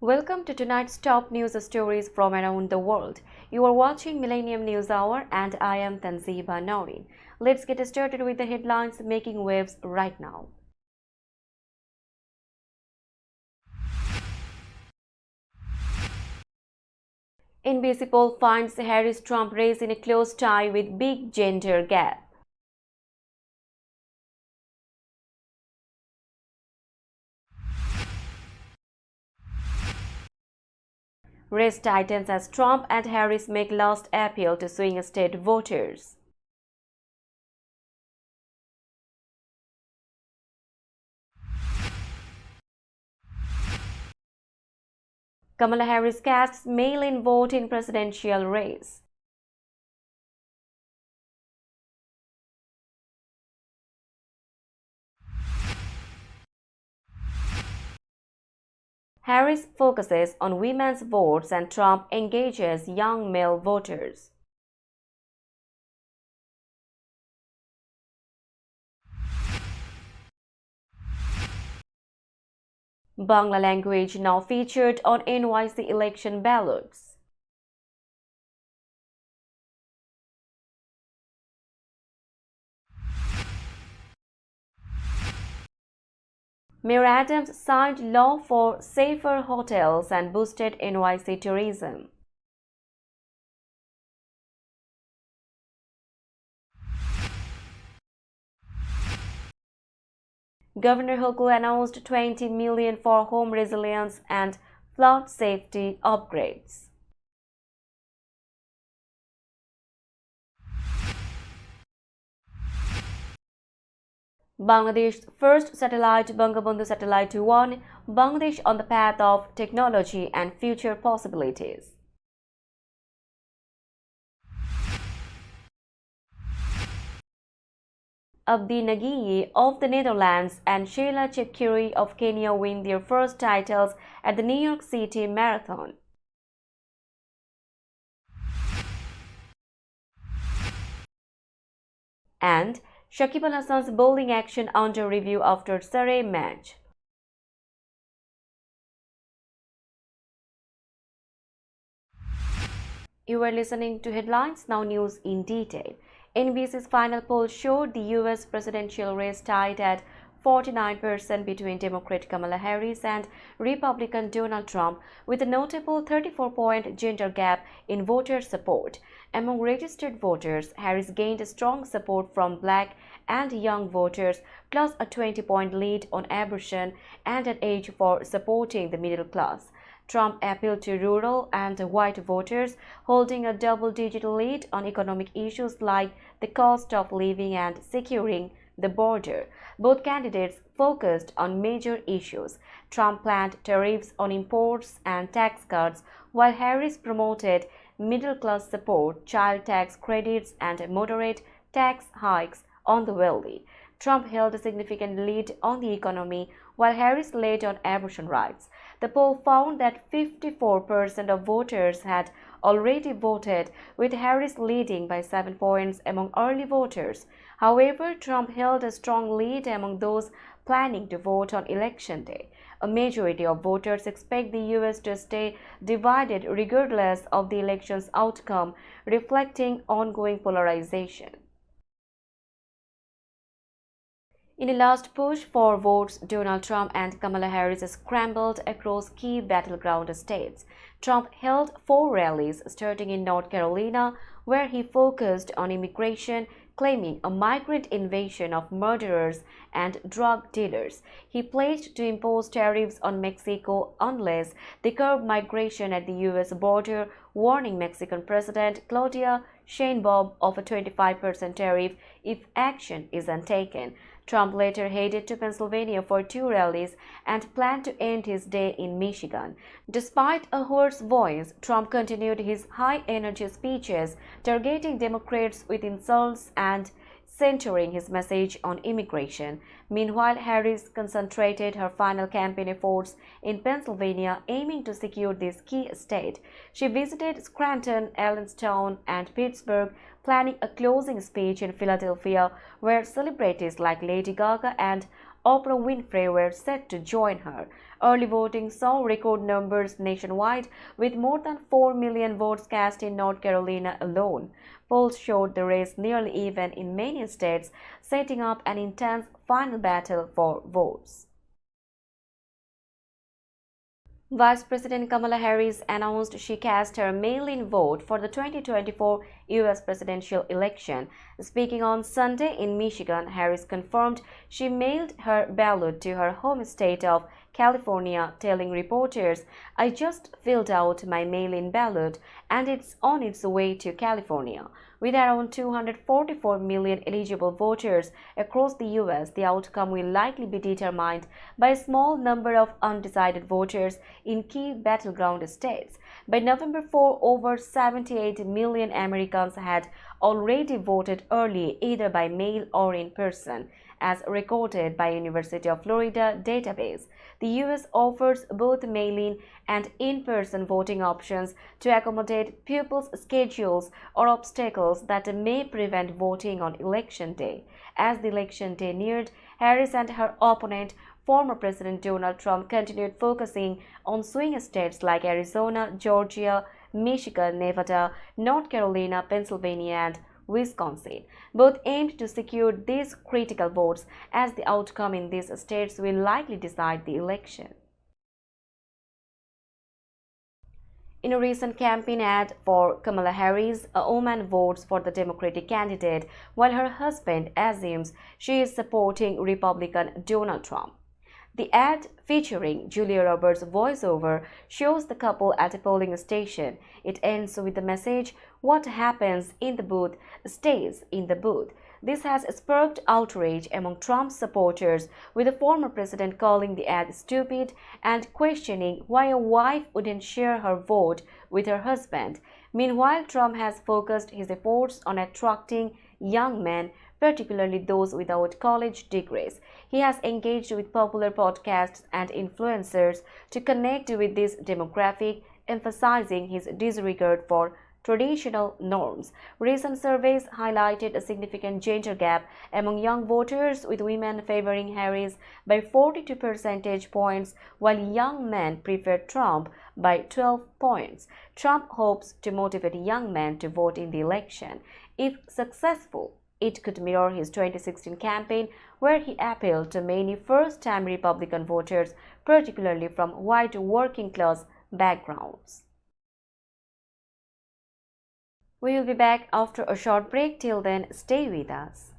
Welcome to tonight's top news stories from around the world. You are watching Millennium News Hour and I am Tanzeeba Noreen. Let's get started with the headlines making waves right now. NBC poll finds Harris-Trump race in a close tie with big gender gap. Race tightens as Trump and Harris make last appeal to swing state voters. Kamala Harris casts mail-in vote in presidential race. Harris focuses on women's votes and Trump engages young male voters. Bangla language now featured on NYC election ballots. Mayor Adams signed law for safer hotels and boosted NYC tourism. Governor Hochul announced $20 million for home resilience and flood safety upgrades. Bangladesh's first satellite, Bangabandhu Satellite 1, Bangladesh on the path of technology and future possibilities. Abdi Nagiye of the Netherlands and Sheila Chepkirui of Kenya win their first titles at the New York City Marathon. And Shakib Al Hasan's bowling action under review after Surrey match. You are listening to Headlines Now News in detail. NBC's final poll showed the U.S. presidential race tied at 49% between Democrat Kamala Harris and Republican Donald Trump, with a notable 34-point gender gap in voter support. Among registered voters, Harris gained strong support from black and young voters, plus a 20-point lead on abortion and an edge for supporting the middle class. Trump appealed to rural and white voters, holding a double-digit lead on economic issues like the cost of living and securing the border. Both candidates focused on major issues. Trump planned tariffs on imports and tax cuts, while Harris promoted middle-class support, child tax credits, and moderate tax hikes on the wealthy. Trump held a significant lead on the economy, while Harris led on abortion rights. The poll found that 54% of voters had already voted, with Harris leading by 7 points among early voters. However, Trump held a strong lead among those planning to vote on Election Day. A majority of voters expect the U.S. to stay divided regardless of the election's outcome, reflecting ongoing polarization. In a last push for votes, Donald Trump and Kamala Harris scrambled across key battleground states. Trump held 4 rallies, starting in North Carolina, where he focused on immigration, claiming a migrant invasion of murderers and drug dealers. He pledged to impose tariffs on Mexico unless they curb migration at the U.S. border, warning Mexican President Claudia Sheinbaum of a 25% tariff if action isn't taken. Trump later headed to Pennsylvania for 2 rallies and planned to end his day in Michigan. Despite a hoarse voice, Trump continued his high-energy speeches, targeting Democrats with insults and centering his message on immigration. Meanwhile, Harris concentrated her final campaign efforts in Pennsylvania, aiming to secure this key state. She visited Scranton, Allenstown, and Pittsburgh, planning a closing speech in Philadelphia, where celebrities like Lady Gaga and Oprah Winfrey were set to join her. Early voting saw record numbers nationwide, with more than 4 million votes cast in North Carolina alone. Polls showed the race nearly even in many states, setting up an intense final battle for votes. Vice President Kamala Harris announced she cast her mail-in vote for the 2024 U.S. presidential election. Speaking on Sunday in Michigan, Harris confirmed she mailed her ballot to her home state of California, telling reporters, "I just filled out my mail-in ballot and it's on its way to California." With around 244 million eligible voters across the U.S., the outcome will likely be determined by a small number of undecided voters in key battleground states. By November 4, over 78 million Americans had already voted early, either by mail or in person, as recorded by University of Florida database. The U.S. offers both mail-in and in-person voting options to accommodate people's schedules or obstacles that may prevent voting on Election Day. As the election day neared, Harris and her opponent, former President Donald Trump, continued focusing on swing states like Arizona, Georgia, Michigan, Nevada, North Carolina, Pennsylvania, and Wisconsin. Both aimed to secure these critical votes, as the outcome in these states will likely decide the election. In a recent campaign ad for Kamala Harris, a woman votes for the Democratic candidate while her husband assumes she is supporting Republican Donald Trump. The ad, featuring Julia Roberts' voiceover, shows the couple at a polling station. It ends with the message, "What happens in the booth stays in the booth." This has sparked outrage among Trump's supporters, with the former president calling the ad stupid and questioning why a wife wouldn't share her vote with her husband. Meanwhile, Trump has focused his efforts on attracting young men, particularly those without college degrees. He has engaged with popular podcasts and influencers to connect with this demographic, emphasizing his disregard for traditional norms. Recent surveys highlighted a significant gender gap among young voters, with women favoring Harris by 42 percentage points, while young men prefer Trump by 12 points. Trump hopes to motivate young men to vote in the election. If successful, it could mirror his 2016 campaign, where he appealed to many first-time Republican voters, particularly from white working-class backgrounds. We will be back after a short break. Till then, stay with us.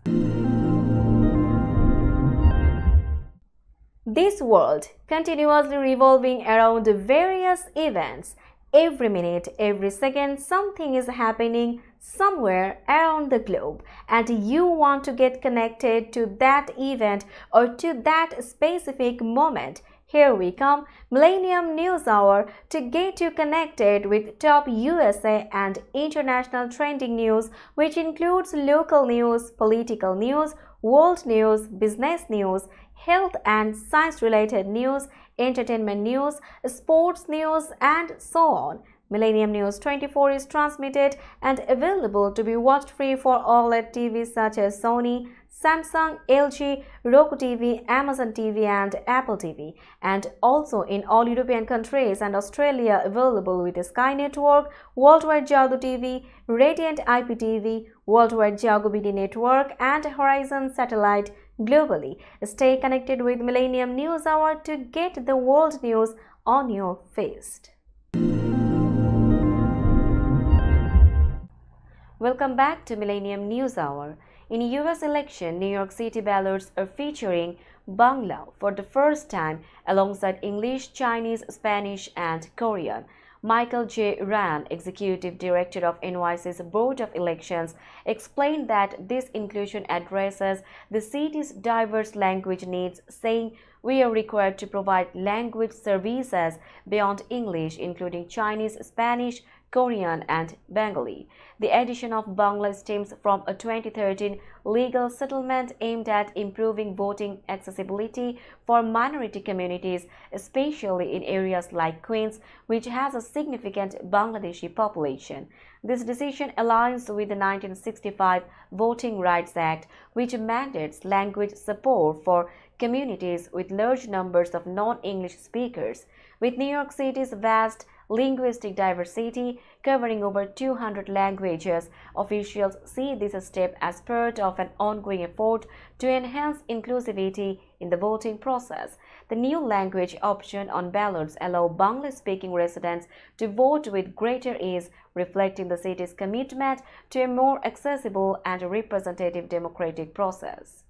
This world continuously revolving around various events. Every minute, every second, something is happening somewhere around the globe, and you want to get connected to that event or to that specific moment. Here we come, Millennium News Hour, to get you connected with top USA and international trending news, which includes local news, political news, world news, business news, health and science-related news, entertainment news, sports news, and so on. Millennium News 24 is transmitted and available to be watched free for OLED TVs such as Sony, Samsung, LG, Roku TV, Amazon TV, and Apple TV, and also in all European countries and Australia available with Sky Network, Worldwide Jago TV, Radiant IPTV, Worldwide Jago BD Network, and Horizon Satellite globally. Stay connected with Millennium News Hour to get the world news on your fist. Welcome back to Millennium News Hour. In US election, New York City ballots are featuring Bangla for the first time alongside English, Chinese, Spanish, and Korean. Michael J. Ryan, Executive Director of NYC's Board of Elections, explained that this inclusion addresses the city's diverse language needs, saying, "We are required to provide language services beyond English, including Chinese, Spanish, Korean, and Bengali. The addition of Bangla stems from a 2013 legal settlement aimed at improving voting accessibility for minority communities, especially in areas like Queens, which has a significant Bangladeshi population. This decision aligns with the 1965 Voting Rights Act, which mandates language support for communities with large numbers of non-English speakers. With New York City's vast linguistic diversity, covering over 200 languages, officials see this step as part of an ongoing effort to enhance inclusivity in the voting process. The new language option on ballots allow Bangla-speaking residents to vote with greater ease, reflecting the city's commitment to a more accessible and representative democratic process.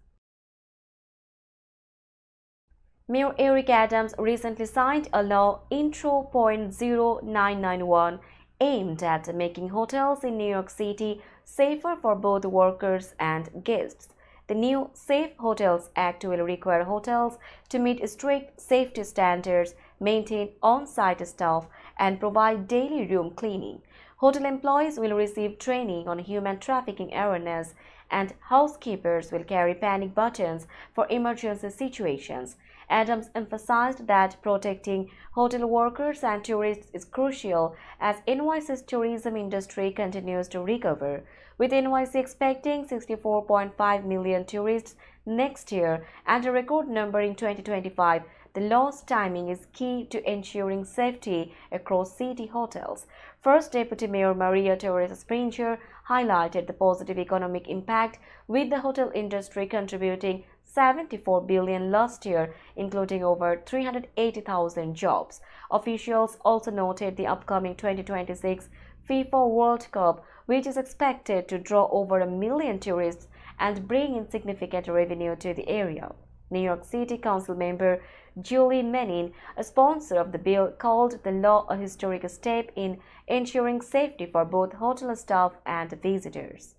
Mayor Eric Adams recently signed a law, Intro.0991, aimed at making hotels in New York City safer for both workers and guests. The new Safe Hotels Act will require hotels to meet strict safety standards, maintain on-site staff, and provide daily room cleaning. Hotel employees will receive training on human trafficking awareness, and housekeepers will carry panic buttons for emergency situations. Adams emphasized that protecting hotel workers and tourists is crucial as NYC's tourism industry continues to recover. With NYC expecting 64.5 million tourists next year and a record number in 2025, the law's timing is key to ensuring safety across city hotels. First Deputy Mayor Maria Teresa Springer highlighted the positive economic impact, with the hotel industry contributing $74 billion last year, including over 380,000 jobs. Officials also noted the upcoming 2026 FIFA World Cup, which is expected to draw over 1 million tourists and bring in significant revenue to the area. New York City Council member Julie Menin, a sponsor of the bill, called the law a historic step in ensuring safety for both hotel staff and visitors.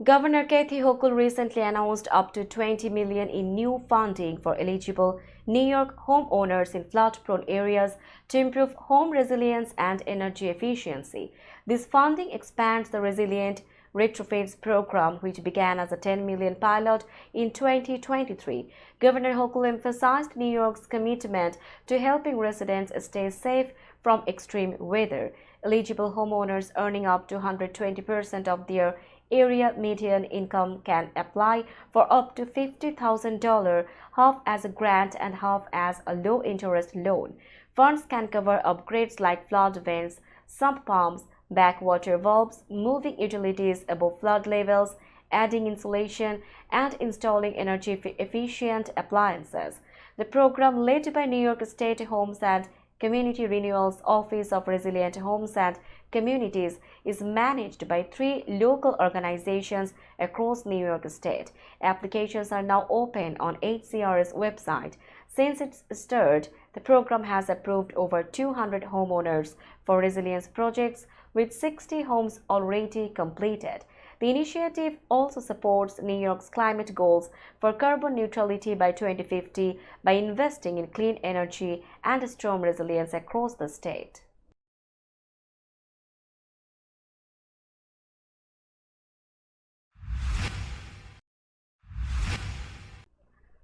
Governor Kathy Hochul recently announced up to $20 million in new funding for eligible New York homeowners in flood-prone areas to improve home resilience and energy efficiency. This funding expands the Resilient Retrofits program, which began as a $10 million pilot in 2023. Governor Hochul emphasized New York's commitment to helping residents stay safe from extreme weather. Eligible homeowners earning up to 120% of their area median income can apply for up to $50,000, half as a grant and half as a low-interest loan. Funds can cover upgrades like flood vents, sump pumps, backwater valves, moving utilities above flood levels, adding insulation, and installing energy-efficient appliances. The program, led by New York State Homes and Community Renewal's Office of Resilient Homes and Communities, is managed by 3 local organizations across New York State. Applications are now open on HCR's website. Since its start, the program has approved over 200 homeowners for resilience projects, with 60 homes already completed. The initiative also supports New York's climate goals for carbon neutrality by 2050 by investing in clean energy and storm resilience across the state.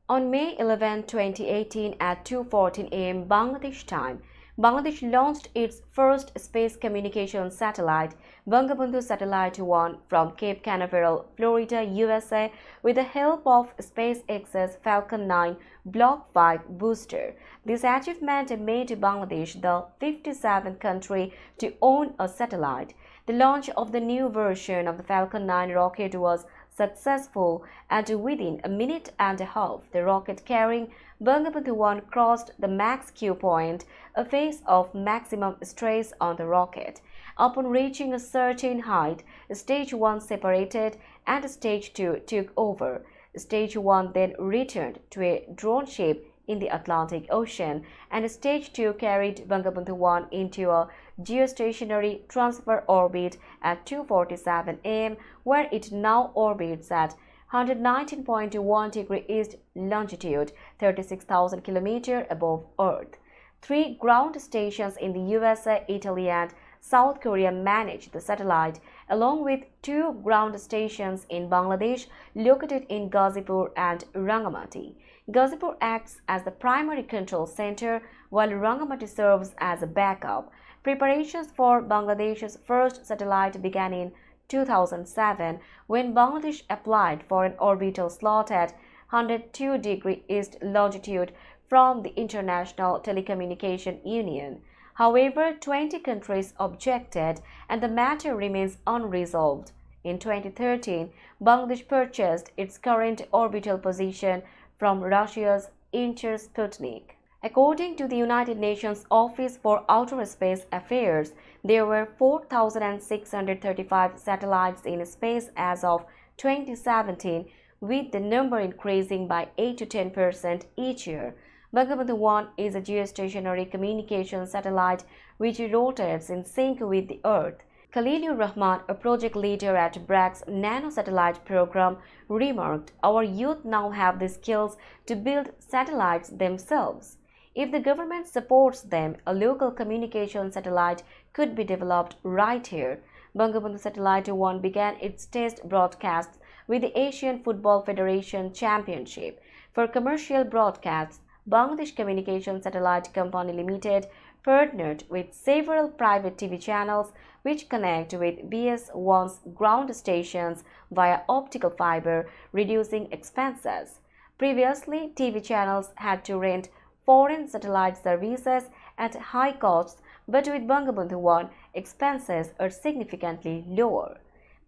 On May 11, 2018 at 2:14 a.m. Bangladesh time, Bangladesh launched its first space communication satellite, Bangabandhu Satellite 1, from Cape Canaveral, Florida, USA, with the help of SpaceX's Falcon 9 Block 5 booster. This achievement made Bangladesh the 57th country to own a satellite. The launch of the new version of the Falcon 9 rocket was successful, and within a minute and a half, the rocket carrying Bangabandhu 1 crossed the max Q point, a phase of maximum stress on the rocket. Upon reaching a certain height, Stage 1 separated and Stage 2 took over. Stage 1 then returned to a drone shape in the Atlantic Ocean, and Stage 2 carried Bangabandhu 1 into a geostationary transfer orbit at 2:47 a.m., where it now orbits at 119.1 degree east longitude, 36,000 km above Earth. 3 ground stations in the USA, Italy, and South Korea manage the satellite, along with 2 ground stations in Bangladesh located in Ghazipur and Rangamati. Ghazipur acts as the primary control center, while Rangamati serves as a backup. Preparations for Bangladesh's first satellite began in 2007 when Bangladesh applied for an orbital slot at 102° east longitude from the International Telecommunication Union. However, 20 countries objected and the matter remains unresolved. In 2013, Bangladesh purchased its current orbital position from Russia's Intersputnik. According to the United Nations Office for Outer Space Affairs, there were 4,635 satellites in space as of 2017, with the number increasing by 8 to 10% each year. Bangabandhu 1 is a geostationary communication satellite which rotates in sync with the Earth. Khalilur Rahman, a project leader at BRAC's nano-satellite program, remarked, "Our youth now have the skills to build satellites themselves. If the government supports them, a local communication satellite could be developed right here." Bangabandhu Satellite 1 began its test broadcasts with the Asian Football Federation Championship. For commercial broadcasts, Bangladesh Communication Satellite Company Limited partnered with several private TV channels which connect with BS1's ground stations via optical fiber, reducing expenses. Previously, TV channels had to rent foreign satellite services at high costs, but with Bangabandhu 1, expenses are significantly lower.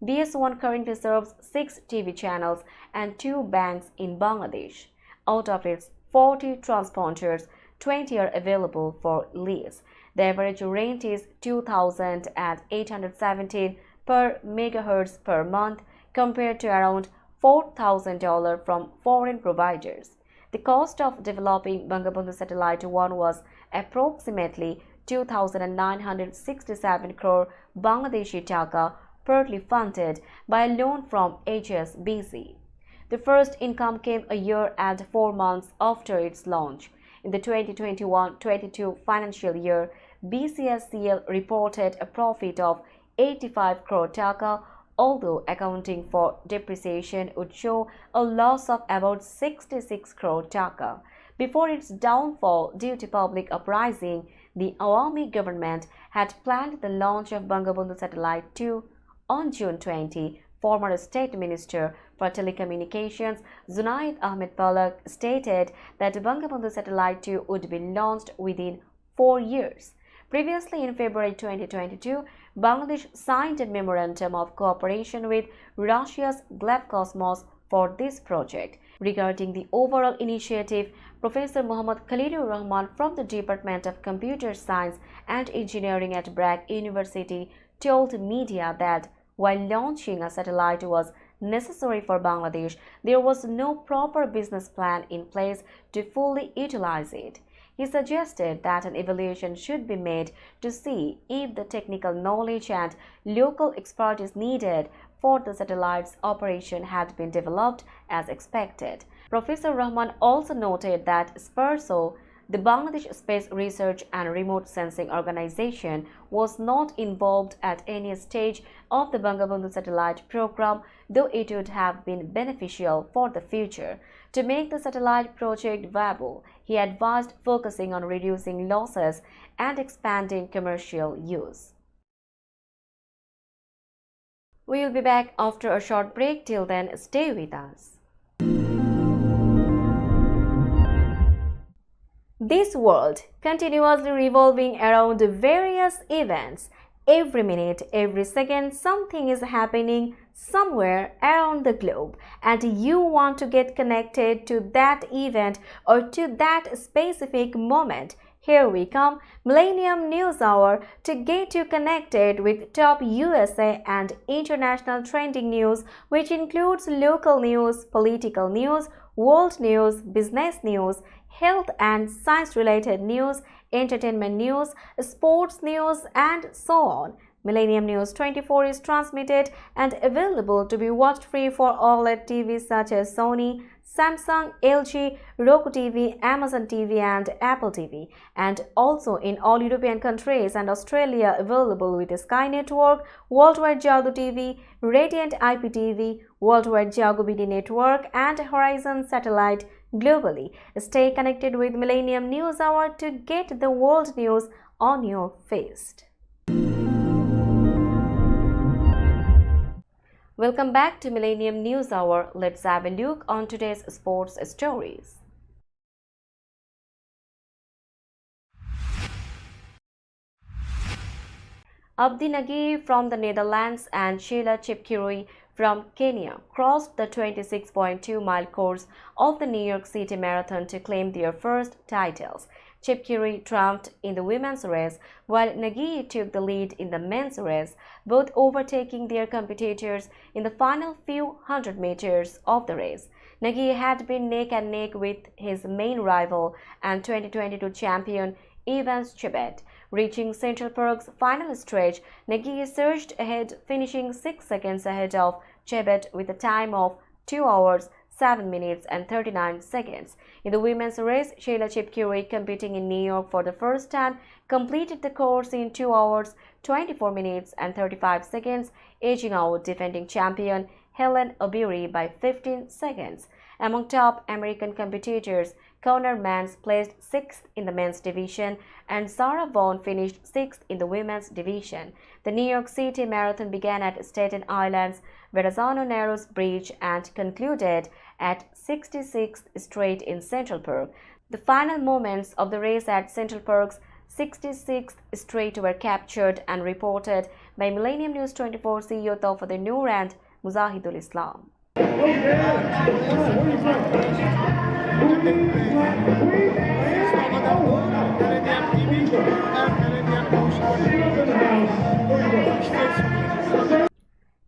BS1 currently serves 6 TV channels and 2 banks in Bangladesh. Out of its 40 transponders, 20 are available for lease. The average rent is $2,817 per megahertz per month compared to around $4,000 from foreign providers. The cost of developing Bangabandhu Satellite 1 was approximately 2,967 crore Bangladeshi taka, partly funded by a loan from HSBC. The first income came a year and 4 months after its launch. In the 2021-22 financial year, BCSCL reported a profit of 85 crore taka, although accounting for depreciation would show a loss of about 66 crore taka. Before its downfall due to public uprising, the Awami government had planned the launch of Bangabandhu Satellite 2 on June 20. Former State Minister for Telecommunications Zunaid Ahmed Palak stated that Bangabandhu Satellite 2 would be launched within 4 years. Previously, in February 2022, Bangladesh signed a memorandum of cooperation with Russia's Glebkosmos for this project. Regarding the overall initiative, Professor Muhammad Khalilur Rahman from the Department of Computer Science and Engineering at BRAC University told media that while launching a satellite was necessary for Bangladesh, there was no proper business plan in place to fully utilize it. He suggested that an evaluation should be made to see if the technical knowledge and local expertise needed for the satellite's operation had been developed as expected. Professor Rahman also noted that SPERSO, the Bangladesh Space Research and Remote Sensing Organization, was not involved at any stage of the Bangabandhu satellite program, though it would have been beneficial for the future. To make the satellite project viable, he advised focusing on reducing losses and expanding commercial use. We will be back after a short break. Till then, stay with us. This world continuously revolving around various events. Every minute, every second, something is happening somewhere around the globe, and you want to get connected to that event or to that specific moment. Here we come, Millennium News Hour, to get you connected with top USA and international trending news, which includes local news, political news, world news, business news, health and science-related news, entertainment news, sports news, and so on. Millennium News 24 is transmitted and available to be watched free for OLED TVs such as Sony, Samsung, LG, Roku TV, Amazon TV and Apple TV, and also in all European countries and Australia available with Sky Network, Worldwide Jago TV, Radiant IPTV, Worldwide Jago BD Network and Horizon Satellite globally. Stay connected with Millennium News Hour to get the world news on your feed. Welcome back to Millennium News Hour. Let's have a look on today's sports stories. Abdi Nagy from the Netherlands and Sheila Chepkirui from Kenya crossed the 26.2-mile course of the New York City Marathon to claim their first titles. Chepkirui triumphed in the women's race, while Nagy took the lead in the men's race, both overtaking their competitors in the final few hundred meters of the race. Nagy had been neck and neck with his main rival and 2022 champion Evans Chebet. Reaching Central Park's final stretch, Nagy surged ahead, finishing 6 seconds ahead of Chebet with a time of 2 hours, 7 minutes and 39 seconds. In the women's race, Sheila Chepkirui, competing in New York for the first time, completed the course in 2 hours, 24 minutes and 35 seconds, edging out defending champion Hellen Obiri by 15 seconds. Among top American competitors, Conor Mantz placed 6th in the men's division and Sarah Vaughan finished 6th in the women's division. The New York City Marathon began at Staten Island's Verrazano Narrows Bridge and concluded at 66th Street in Central Park. The final moments of the race at Central Park's 66th Street were captured and reported by Millennium News 24 CEO Tawfadeh Noor and Muzahidul Islam.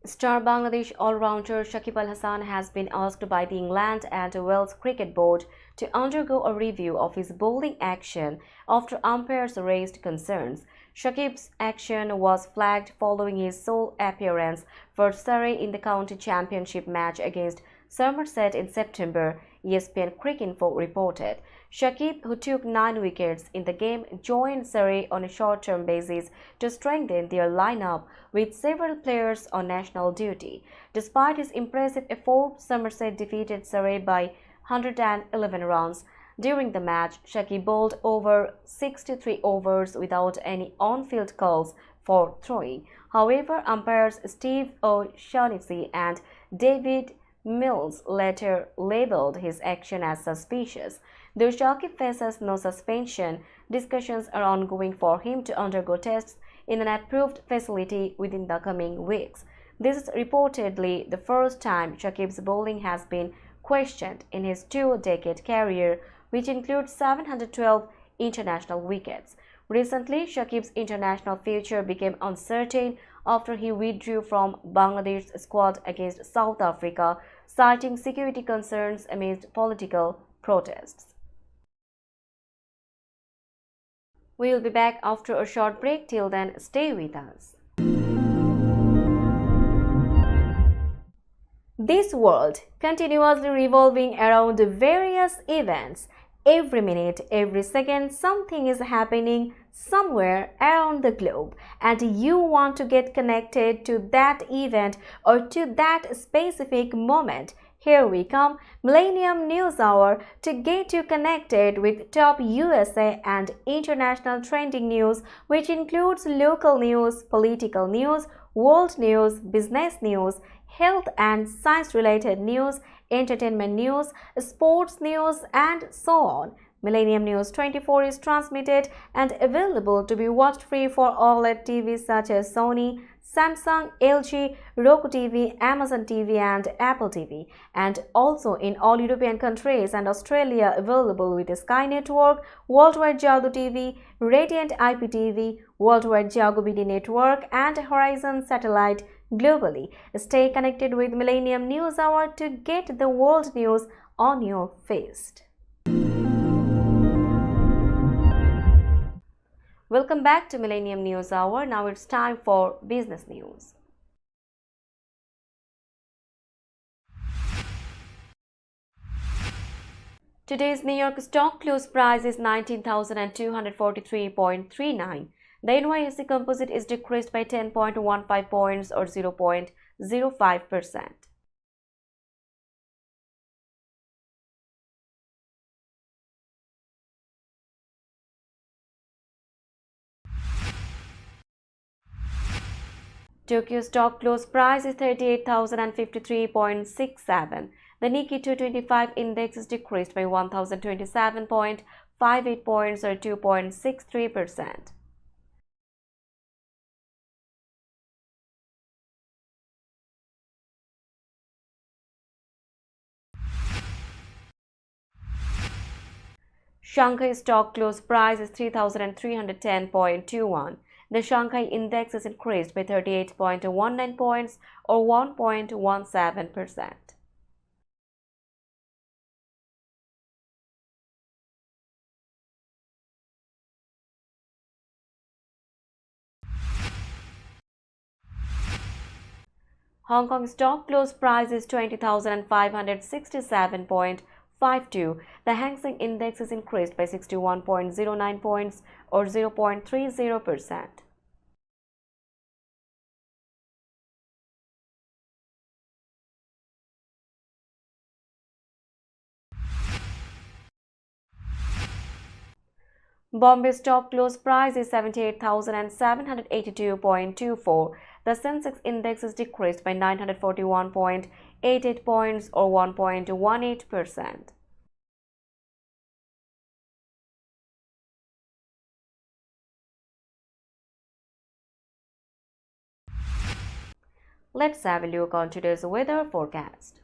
Star Bangladesh all-rounder Shakib Al Hasan has been asked by the England and Wales Cricket Board to undergo a review of his bowling action after umpires raised concerns. Shakib's action was flagged following his sole appearance for Surrey in the county championship match against Somerset in September, ESPN Cricinfo reported. Shakib, who took 9 wickets in the game, joined Surrey on a short-term basis to strengthen their lineup with several players on national duty. Despite his impressive effort, Somerset defeated Surrey by 111 runs. During the match, Shakib bowled over 63 overs without any on-field calls for throwing. However, umpires Steve O'Shaughnessy and David Mills later labeled his action as suspicious. Though Shakib faces no suspension, discussions are ongoing for him to undergo tests in an approved facility within the coming weeks. This is reportedly the first time Shakib's bowling has been questioned in his 2-decade career, which includes 712 international wickets. Recently, Shakib's international future became uncertain after he withdrew from Bangladesh's squad against South Africa, citing security concerns amidst political protests. We will be back after a short break. Till then, stay with us. This world continuously revolving around various events. Every minute, every second, something is happening somewhere around the globe, and you want to get connected to that event or to that specific moment. Here we come, Millennium News Hour, to get you connected with top USA and international trending news, which includes local news, political news, world news, business news, health and science-related news, entertainment news, sports news, and so on. Millennium News 24 is transmitted and available to be watched free for OLED TVs such as Sony, Samsung, LG, Roku TV, Amazon TV and Apple TV, and also in all European countries and Australia available with Sky Network, Worldwide Jago TV, Radiant IPTV, Worldwide Jago BD Network and Horizon Satellite globally. Stay connected with Millennium News Hour to get the world news on your feed. Welcome back to Millennium News Hour. Now it's time for business news. Today's New York stock close price is 19,243.39. The NYSE Composite is decreased by 10.15 points or 0.05%. Tokyo stock close price is 38,053.67. The Nikkei 225 index is decreased by 1,027.58 points or 2.63%. Shanghai stock close price is 3,310.21. The Shanghai index is increased by 38.19 points or 1.17%. Hong Kong stock close price is 20,567.52. The Hang Seng index is increased by 61.09 points or 0.30%. Bombay stock close price is 78,782.24. The Sensex index is decreased by 941.88 points or 1.18%. Let's have a look on today's weather forecast.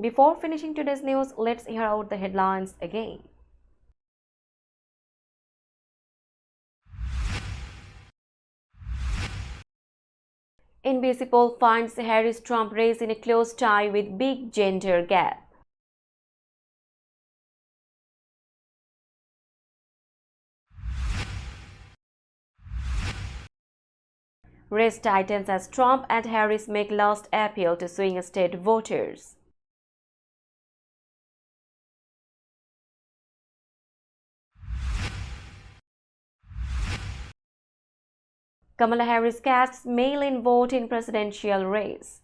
Before finishing today's news, let's hear out the headlines again. NBC poll finds Harris-Trump race in a close tie with big gender gap. Race tightens as Trump and Harris make last appeal to swing state voters. Kamala Harris casts mail-in vote in presidential race.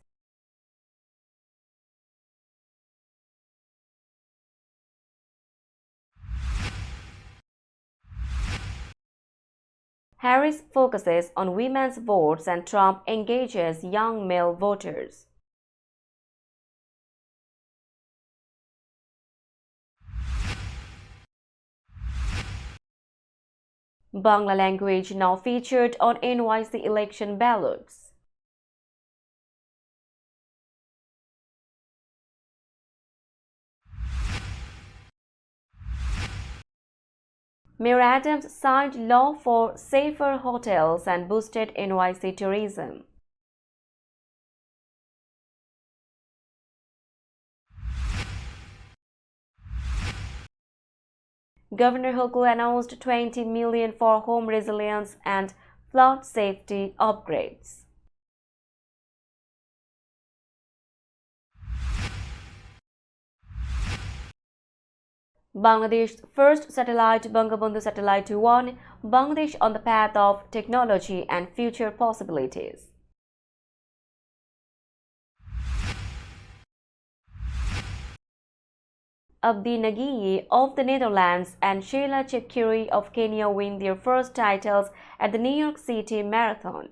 Harris focuses on women's votes and Trump engages young male voters. Bangla language now featured on NYC election ballots. Mayor Adams signed law for safer hotels and boosted NYC tourism. Governor Hochul announced $20 million for home resilience and flood safety upgrades. Bangladesh's first satellite, Bangabandhu Satellite 1, Bangladesh on the path of technology and future possibilities. Abdi Nagiye of the Netherlands and Sheila Chepkirui of Kenya win their first titles at the New York City Marathon.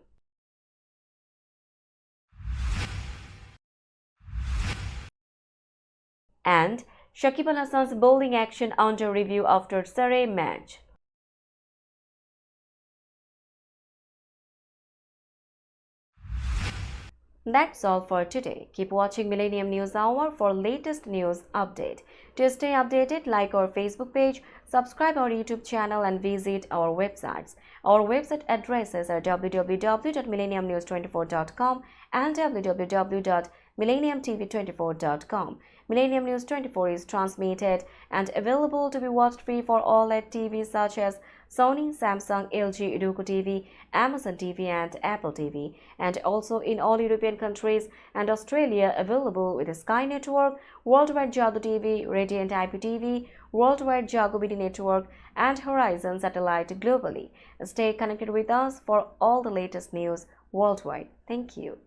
And Shakib Al Hasan's bowling action under review after Surrey match. That's all for today. Keep watching Millennium News Hour for latest news update. To stay updated, like our Facebook page, subscribe our YouTube channel and visit our websites. Our website addresses are www.millenniumnews24.com and www.millenniumtv24.com. Millennium News 24 is transmitted and available to be watched free for OLED TVs such as Sony, Samsung, LG, Roku TV, Amazon TV and Apple TV, and also in all European countries and Australia, available with the Sky Network, Worldwide Jago TV, Radiant IPTV, Worldwide Jago BD Network and Horizon Satellite globally. Stay connected with us for all the latest news worldwide. Thank you.